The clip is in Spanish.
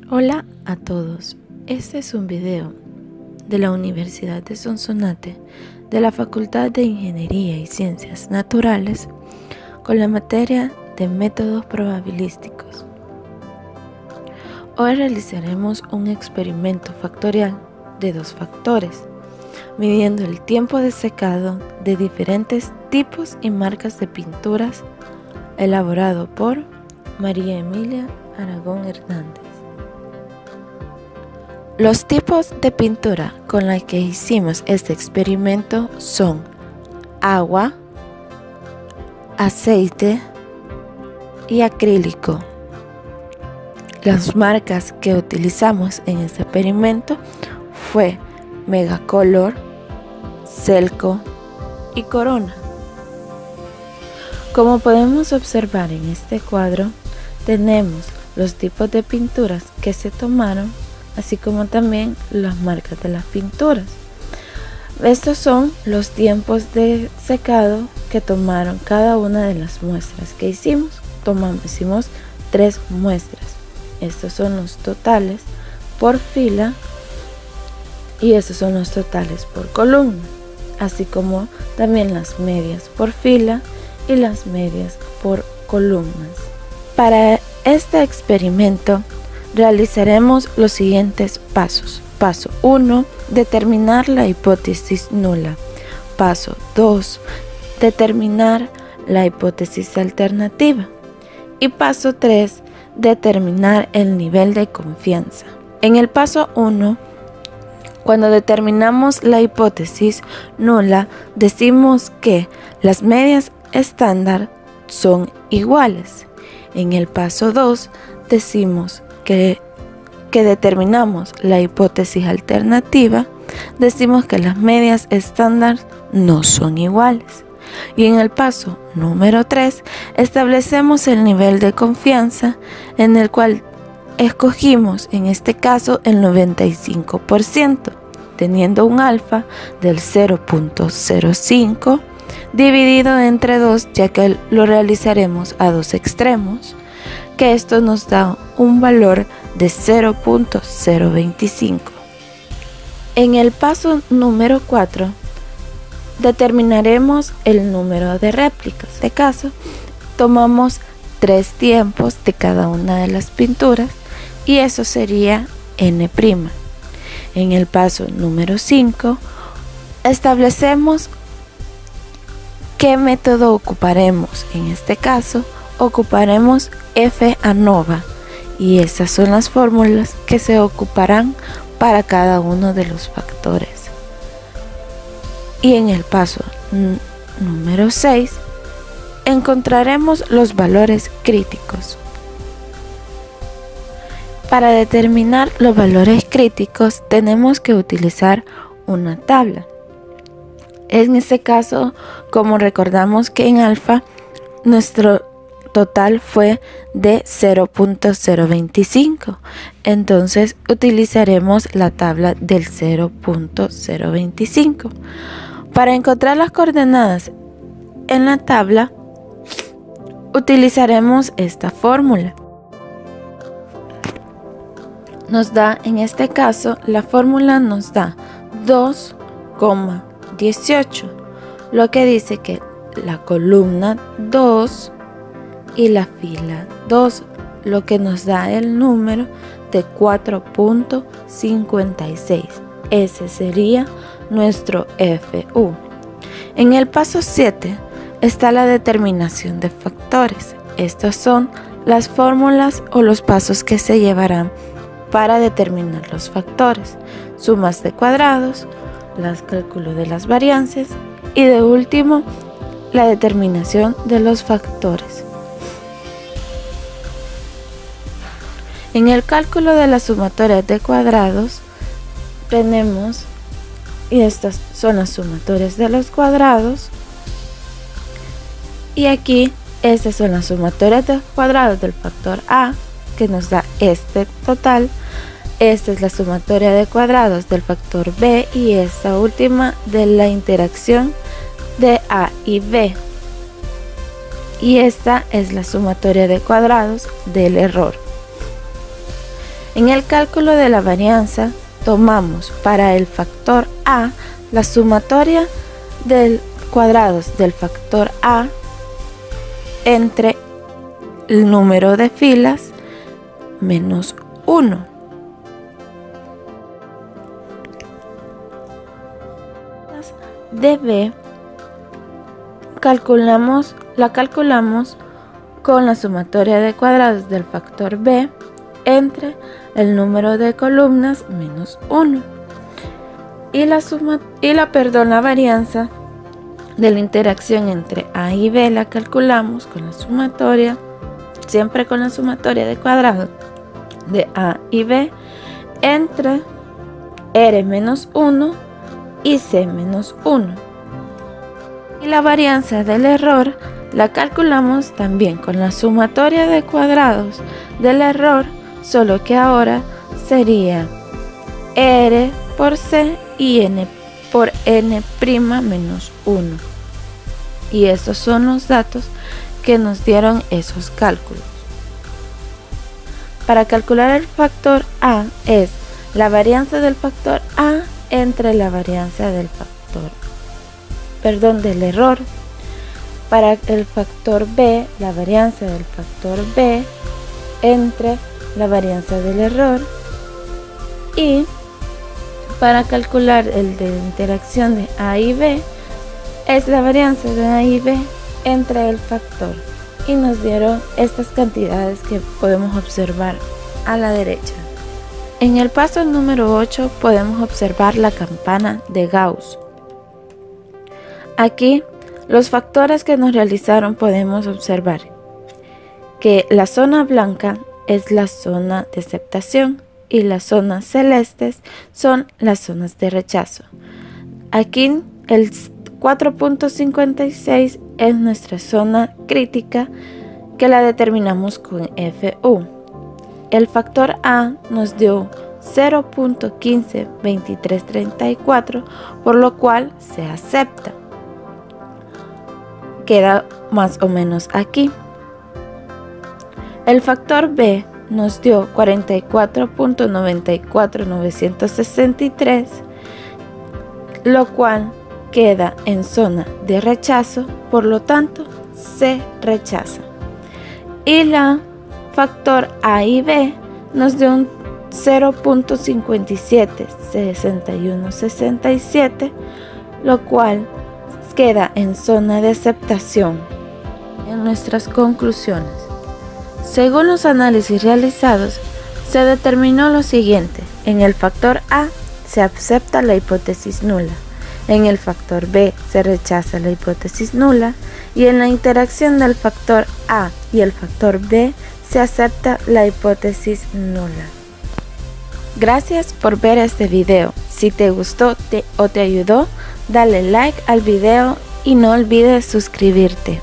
Hola a todos, este es un video de la Universidad de Sonsonate de la Facultad de Ingeniería y Ciencias Naturales con la materia de métodos probabilísticos. Hoy realizaremos un experimento factorial de dos factores, midiendo el tiempo de secado de diferentes tipos y marcas de pinturas elaborado por María Emilia Aragón Hernández. Los tipos de pintura con la que hicimos este experimento son agua, aceite y acrílico. Las marcas que utilizamos en este experimento fue Megacolor, Selco y Corona. Como podemos observar en este cuadro, tenemos los tipos de pinturas que se tomaron, así como también las marcas de las pinturas. Estos son los tiempos de secado que tomaron cada una de las muestras que hicimos. Hicimos 3 muestras. Estos son los totales por fila y estos son los totales por columna, así como también las medias por fila y las medias por columnas. Para este experimento realizaremos los siguientes pasos. Paso 1, determinar la hipótesis nula. Paso 2, determinar la hipótesis alternativa. Y paso 3, determinar el nivel de confianza. En el paso 1, cuando determinamos la hipótesis nula, decimos que las medias estándar son iguales. En el paso 2, decimos que determinamos la hipótesis alternativa, decimos que las medias estándar no son iguales. Y en el paso número 3, establecemos el nivel de confianza, en el cual escogimos en este caso el 95%, teniendo un alfa del 0.05 dividido entre 2, ya que lo realizaremos a dos extremos, que esto nos da un valor de 0.025. En el paso número 4 determinaremos el número de réplicas. En este caso tomamos 3 tiempos de cada una de las pinturas y eso sería n'. En el paso número 5 establecemos qué método ocuparemos. En este caso ocuparemos F ANOVA y esas son las fórmulas que se ocuparán para cada uno de los factores. Y en el paso número 6 encontraremos los valores críticos. Para determinar los valores críticos tenemos que utilizar una tabla. En este caso, como recordamos que en alfa nuestro total fue de 0.025, entonces utilizaremos la tabla del 0.025. Para encontrar las coordenadas en la tabla utilizaremos esta fórmula. Nos da, en este caso, la fórmula nos da 2,18, lo que dice que la columna 2 y la fila 2, lo que nos da el número de 4.56. Ese sería nuestro FU. En el paso 7 está la determinación de factores. Estas son las fórmulas o los pasos que se llevarán para determinar los factores: sumas de cuadrados, los cálculos de las varianzas y de último la determinación de los factores. En el cálculo de las sumatorias de cuadrados tenemos, y estas son las sumatorias de los cuadrados, y aquí estas son las sumatorias de cuadrados del factor A, que nos da este total. Esta es la sumatoria de cuadrados del factor B y esta última de la interacción de A y B. Y esta es la sumatoria de cuadrados del error. En el cálculo de la varianza tomamos para el factor A la sumatoria de cuadrados del factor A entre el número de filas menos 1. De B la calculamos con la sumatoria de cuadrados del factor B entre el número de columnas menos 1 y la varianza de la interacción entre A y B la calculamos con la sumatoria, siempre con la sumatoria de cuadrados de A y B entre R menos 1 y C menos 1. Y la varianza del error la calculamos también con la sumatoria de cuadrados del error, solo que ahora sería R por C y N por N' menos 1. Y esos son los datos que nos dieron esos cálculos. Para calcular el factor A es la varianza del factor A entre la varianza del del error. Para el factor B, la varianza del factor B entre la varianza del error. Y para calcular el de interacción de A y B es la varianza de A y B entre el factor. Y nos dieron estas cantidades que podemos observar a la derecha. En el paso número 8 podemos observar la campana de Gauss. Aquí los factores que nos realizaron podemos observar que la zona blanca es la zona de aceptación y las zonas celestes son las zonas de rechazo. Aquí el 4.56 es nuestra zona crítica que la determinamos con FU. El factor A nos dio 0.152334, por lo cual se acepta. Queda más o menos aquí. El factor B nos dio 44.94963, lo cual queda en zona de rechazo, por lo tanto se rechaza. Y la factor A y B nos dio un 0.576167, lo cual queda en zona de aceptación. En nuestras conclusiones, según los análisis realizados, se determinó lo siguiente: en el factor A se acepta la hipótesis nula, en el factor B se rechaza la hipótesis nula y en la interacción del factor A y el factor B se acepta la hipótesis nula. Gracias por ver este video. Si te gustó o te ayudó, dale like al video y no olvides suscribirte.